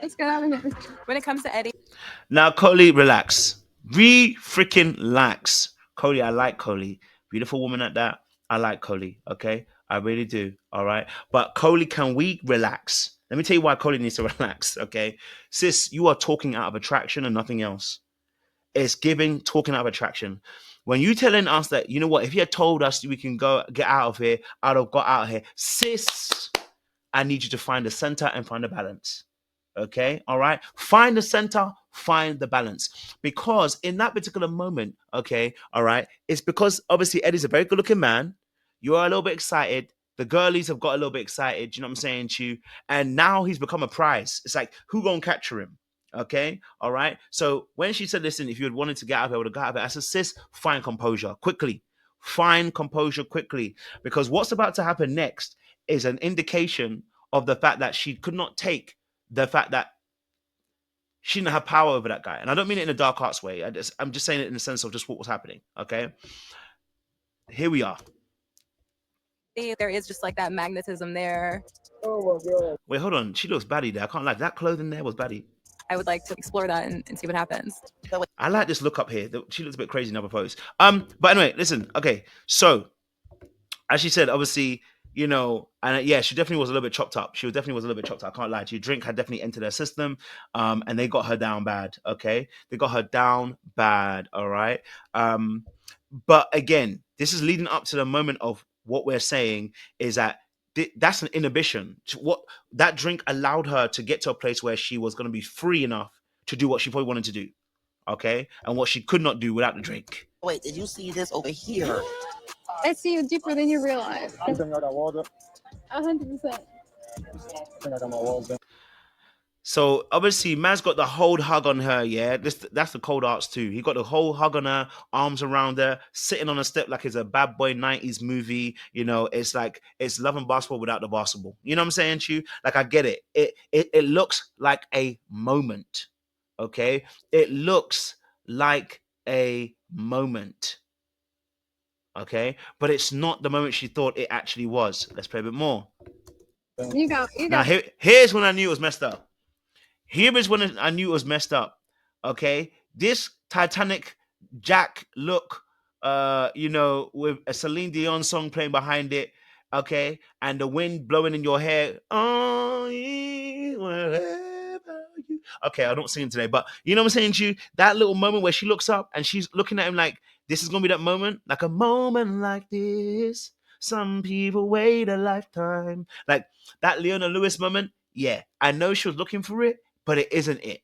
Let's get out of here. When it comes to Eddie, Now, Coley, relax. Freaking relax. Coley, I like Coley. Beautiful woman at that. I like Coley. Okay, I really do. All right, but Coley, can we relax? Let me tell you why Coley needs to relax. Okay, sis, you are talking out of attraction and nothing else. It's giving talking out of attraction. When you telling us that, you know what, if you had told us we can go get out of here, I'd have got out of here. Sis, I need you to find the center and find the balance. Okay, all right. Find the center, find the balance. Because in that particular moment, okay, all right, it's because obviously Eddie's a very good looking man. You are a little bit excited. The girlies have got a little bit excited, you know what I'm saying to you? And now he's become a prize. It's like, who gonna capture him? Okay, all right. So when she said, listen, if you had wanted to get out of it, I would have got out of it. I said, sis, find composure quickly. Find composure quickly. Because what's about to happen next is an indication of the fact that she could not take the fact that she didn't have power over that guy. And I don't mean it in a dark arts way. I'm just saying it in the sense of just what was happening. Okay. Here we are. there is just like that magnetism there. Wait, hold on. She looks baddie there. I can't lie. That clothing there was baddie. I would like to explore that and see what happens. I like this look up here. She looks a bit crazy in other pose. But anyway, listen. Okay, so as she said, obviously, you know, and yeah, she definitely was a little bit chopped up. She definitely was a little bit chopped up. I can't lie to you. Drink had definitely entered her system, and they got her down bad. Okay, they got her down bad. All right. But again, this is leading up to the moment of what we're saying is that that's an inhibition. What that drink allowed her to get to a place where she was going to be free enough to do what she probably wanted to do. Okay, and what she could not do without the drink. Wait, did you see this over here? I see you deeper than you realize. 100%. So obviously, man's got the whole hug on her. Yeah, that's the cold arts too. He got the whole hug on her, arms around her, sitting on a step like it's a bad boy '90s movie. You know, it's like it's Love and Basketball without the basketball. You know what I'm saying to you? Like I get it. It looks like a moment. Okay, it looks like a moment. Okay, but it's not the moment she thought it actually was. Let's play a bit more. You go. Now here's when I knew it was messed up. Here is when I knew it was messed up. Okay, this Titanic Jack look, you know, with a Celine Dion song playing behind it. Okay, and the wind blowing in your hair. Oh, wherever you. Okay, I don't sing today, but you know what I'm saying to you. That little moment where she looks up and she's looking at him like this is gonna be that moment, like a moment like this. Some people wait a lifetime, like that Leona Lewis moment. Yeah, I know she was looking for it, but it isn't it.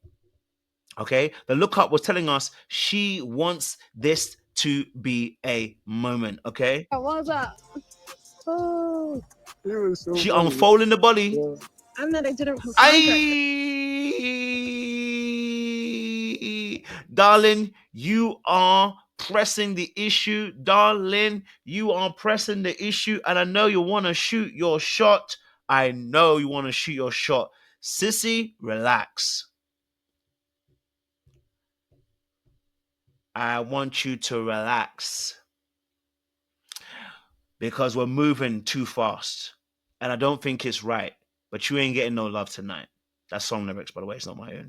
Okay, the lookup was telling us she wants this to be a moment. Okay, What's up? Oh, she unfolding the body. yeah. I'm not a general contractor. Darling, you are pressing the issue. Darling, you are pressing the issue, and I know you want to shoot your shot. I know you want to shoot your shot. Sissy, relax. I want you to relax because we're moving too fast and I don't think it's right, but you ain't getting no love tonight. That's song lyrics, by the way. It's not my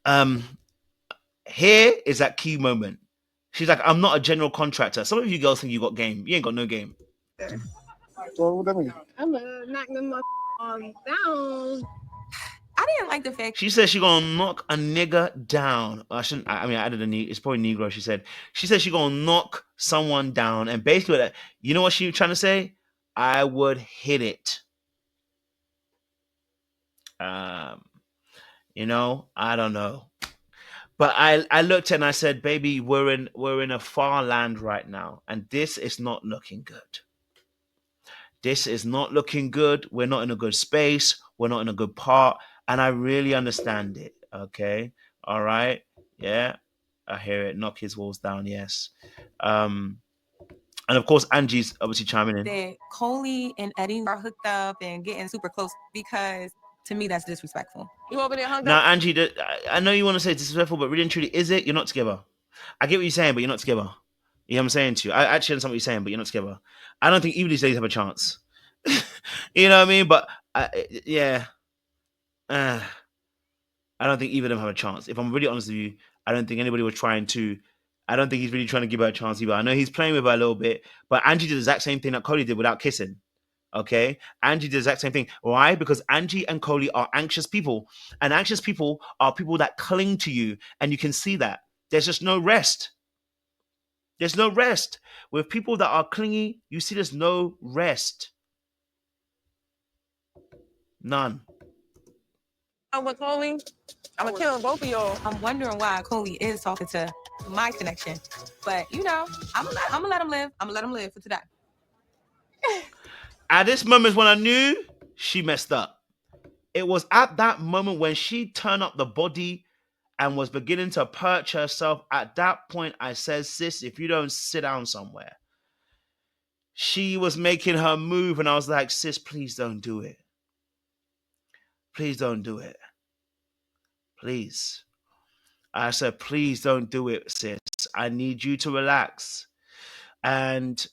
own. Here is that key moment. She's like, I'm not a general contractor. Some of you girls think you got game. You ain't got no game. I'm gonna knock them down. I didn't like the fact she said she gonna knock a nigga down. I shouldn't. I mean, I added it's probably Negro. She said she gonna knock someone down, and basically, you know what she was trying to say? I would hit it. You know, I don't know, but I looked and I said, baby, we're in a far land right now, and this is not looking good. This is not looking good. We're not in a good space. We're not in a good part. And I really understand it. Okay. All right. Yeah. I hear it. Knock his walls down. Yes. And of course, Angie's obviously chiming in. that Coley and Eddie are hooked up and getting super close because to me, that's disrespectful. You over there hung now, Angie, I know you want to say disrespectful, but really and truly, is it? You're not together. I get what you're saying, but you're not together. You know what I'm saying to you? I actually understand what you're saying, but you're not together. I don't think either of these ladies have a chance. You know what I mean? But yeah. uh, I don't think either of them have a chance. If I'm really honest with you, I don't think anybody was trying to. I don't think he's really trying to give her a chance either. I know he's playing with her a little bit, but Angie did the exact same thing that Cody did without kissing. Okay, Angie did the exact same thing. Why? Because Angie and Coley are anxious people, and anxious people are people that cling to you, and you can see that. There's just no rest. There's no rest with people that are clingy. You see, there's no rest. None. With Coley, I'm gonna kill both of y'all. I'm wondering why Coley is talking to my connection. But, you know, I'm gonna let him live. I'm gonna let him live for today. At this moment when I knew she messed up. It was at that moment when she turned up the body and was beginning to perch herself. At that point, I said, sis, if you don't sit down somewhere. She was making her move, and I was like, sis, please don't do it. Please don't do it. Please. I said, please don't do it, sis. I need you to relax. And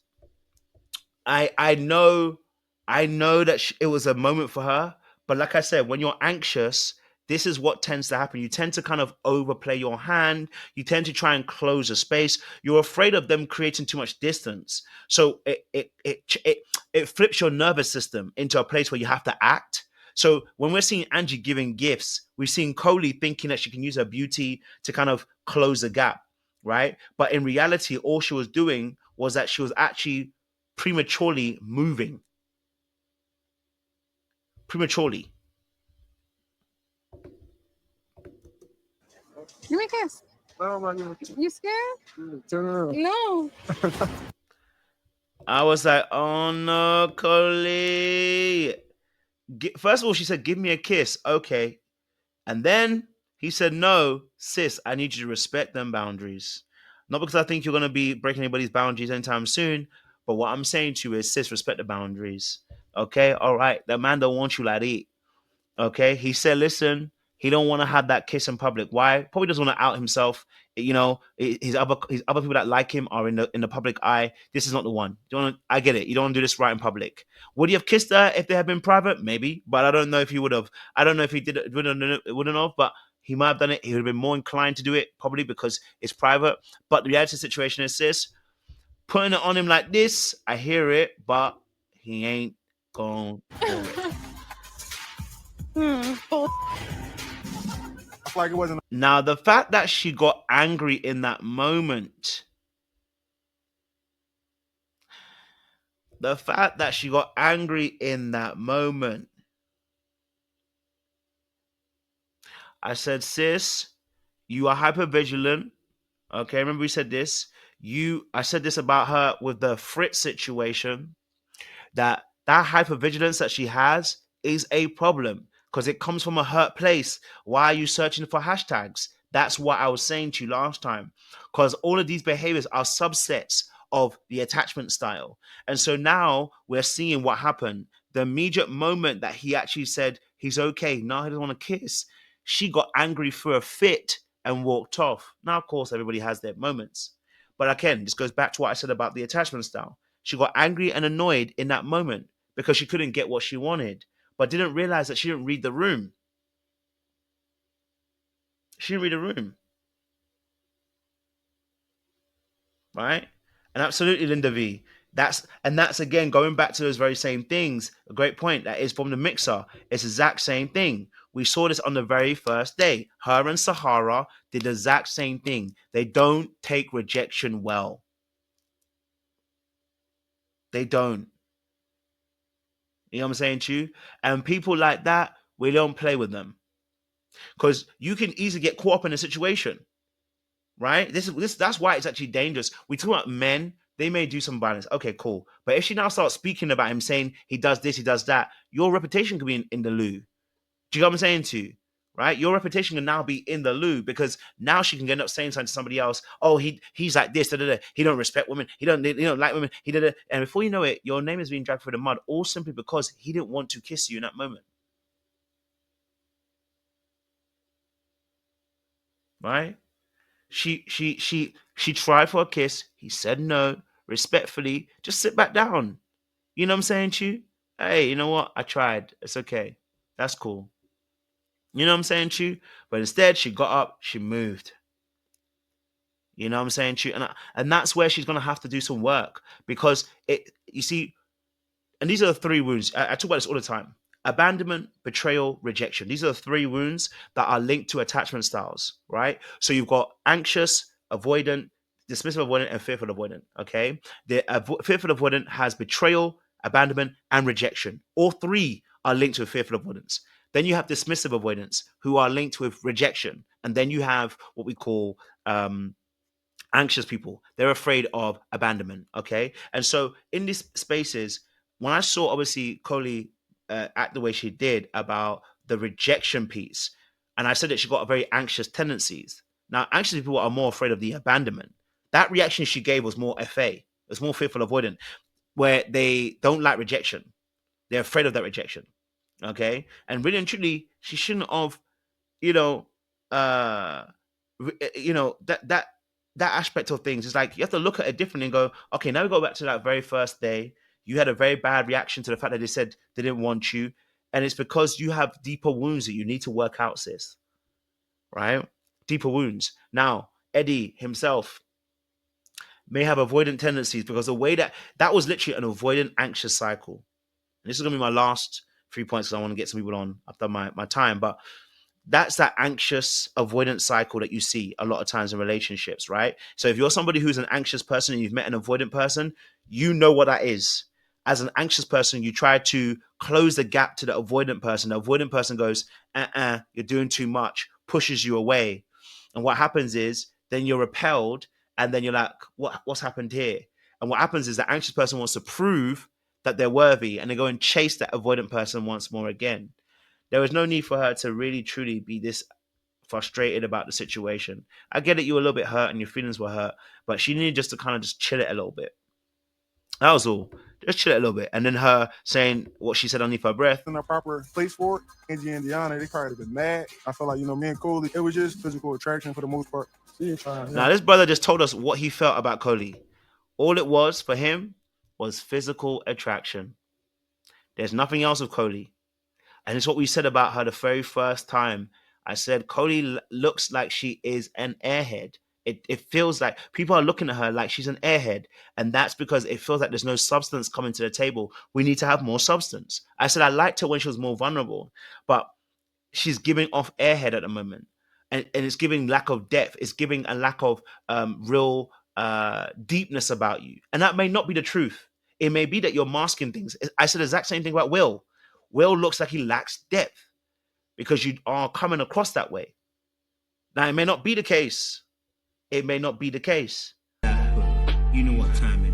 I know that it was a moment for her, but like I said, when you're anxious, this is what tends to happen. You tend to kind of overplay your hand. You tend to try and close a space. You're afraid of them creating too much distance, so it flips your nervous system into a place where you have to act. So when we're seeing Angie giving gifts, we've seen Coley thinking that she can use her beauty to kind of close the gap, right? But in reality, all she was doing was that she was actually prematurely moving. Prematurely. Give me a kiss. You scared? No. I was like, oh no, Coley. First of all, she said, give me a kiss. Okay. And then he said, no, sis, I need you to respect them boundaries. Not because I think you're going to be breaking anybody's boundaries anytime soon, but what I'm saying to you is, sis, respect the boundaries. Okay? All right. That man don't want you like that. Okay, he said, listen, he don't want to have that kiss in public. Why? Probably doesn't want to out himself. You know, his other people that like him are in the public eye. This is not the one. I get it. You don't want to do this right in public. Would he have kissed her if they had been private? Maybe, but I don't know if he would have. I don't know if he did it. Wouldn't have. But he might have done it. He would have been more inclined to do it, probably because it's private. But the reality of the situation is this: putting it on him like this. I hear it, but he ain't gonna do it. Like it wasn't. Now, the fact that she got angry in that moment, the fact that she got angry in that moment, I said, sis, you are hyper vigilant. Okay, remember we said this. I said this about her with the Fritz situation. That hypervigilance that she has is a problem because it comes from a hurt place. Why are you searching for hashtags? That's what I was saying to you last time. Because all of these behaviors are subsets of the attachment style. And so now we're seeing what happened. The immediate moment that he actually said he's okay, now he doesn't want to kiss, she got angry for a fit and walked off. Now, of course, everybody has their moments. But again, this goes back to what I said about the attachment style. She got angry and annoyed in that moment because she couldn't get what she wanted, but didn't realize that she didn't read the room. She didn't read the room. Right? And absolutely, Linda V. That's again going back to those very same things. A great point. That is from the mixer. It's the exact same thing. We saw this on the very first day. Her and Sahara did the exact same thing. They don't take rejection well. They don't. You know what I'm saying to you? And people like that, we don't play with them. Because you can easily get caught up in a situation, right? That's why it's actually dangerous. We talk about men, they may do some violence. Okay, cool. But if she now starts speaking about him, saying he does this, he does that, your reputation could be in the loo. Do you know what I'm saying to you? Right? Your reputation can now be in the loo because now she can end up saying something to somebody else. Oh, he's like this, da, da, da. He don't respect women. He don't like women. He did it. And before you know it, your name is being dragged through the mud, all simply because he didn't want to kiss you in that moment. Right? She tried for a kiss. He said no. Respectfully, just sit back down. You know what I'm saying to you? Hey, you know what? I tried. It's okay. That's cool. You know what I'm saying to you? But instead, she got up, she moved. You know what I'm saying to you? And that's where she's gonna have to do some work because you see, and these are the three wounds. I talk about this all the time. Abandonment, betrayal, rejection. These are the three wounds that are linked to attachment styles, right? So you've got anxious, avoidant, dismissive avoidant, and fearful avoidant. Okay, the fearful avoidant has betrayal, abandonment, and rejection. All three are linked with fearful avoidance. Then you have dismissive avoidance, who are linked with rejection, and then you have what we call anxious people. They're afraid of abandonment. Okay, and so in these spaces, when I saw obviously Coley act the way she did about the rejection piece, and I said that she got a very anxious tendencies. Now, anxious people are more afraid of the abandonment. That reaction she gave was more FA. It's more fearful avoidant, where they don't like rejection. They're afraid of that rejection. Okay, and really and truly, she shouldn't have, you know, uh, that that aspect of things is like you have to look at it differently and go, okay, now we go back to that very first day. You had a very bad reaction to the fact that they said they didn't want you, and it's because you have deeper wounds that you need to work out, sis. Right? Deeper wounds. Now, Eddie himself may have avoidant tendencies because the way that was literally an avoidant anxious cycle. And this is gonna be my last 3 points because I want to get some people on. I've done my time, but that's that anxious avoidance cycle that you see a lot of times in relationships, right? So if you're somebody who's an anxious person and you've met an avoidant person, you know what that is. As an anxious person, you try to close the gap to the avoidant person. The avoidant person goes, you're doing too much, pushes you away. And what happens is then you're repelled and then you're like, what's happened here? And what happens is the anxious person wants to prove that they're worthy and they go and chase that avoidant person once more again. There was no need for her to really truly be this frustrated about the situation. I get it, you were a little bit hurt and your feelings were hurt, but she needed just to kind of just chill it a little bit. That was all. Just chill it a little bit. And then her saying what she said underneath her breath. In a proper place for it, Angie and Deanna, they probably have been mad. I feel like, me and Coley, it was just physical attraction for the most part. Now, this brother just told us what he felt about Coley. All it was for him was physical attraction. There's nothing else with Coley. And it's what we said about her the very first time. I said, Coley looks like she is an airhead. It feels like people are looking at her like she's an airhead. And that's because it feels like there's no substance coming to the table. We need to have more substance. I said, I liked her when she was more vulnerable, but she's giving off airhead at the moment. And it's giving lack of depth. It's giving a lack of real deepness about you. And that may not be the truth. It may be that you're masking things. I said the exact same thing about Will. Will looks like he lacks depth because you are coming across that way. Now, it may not be the case. It may not be the case. You know what time it is.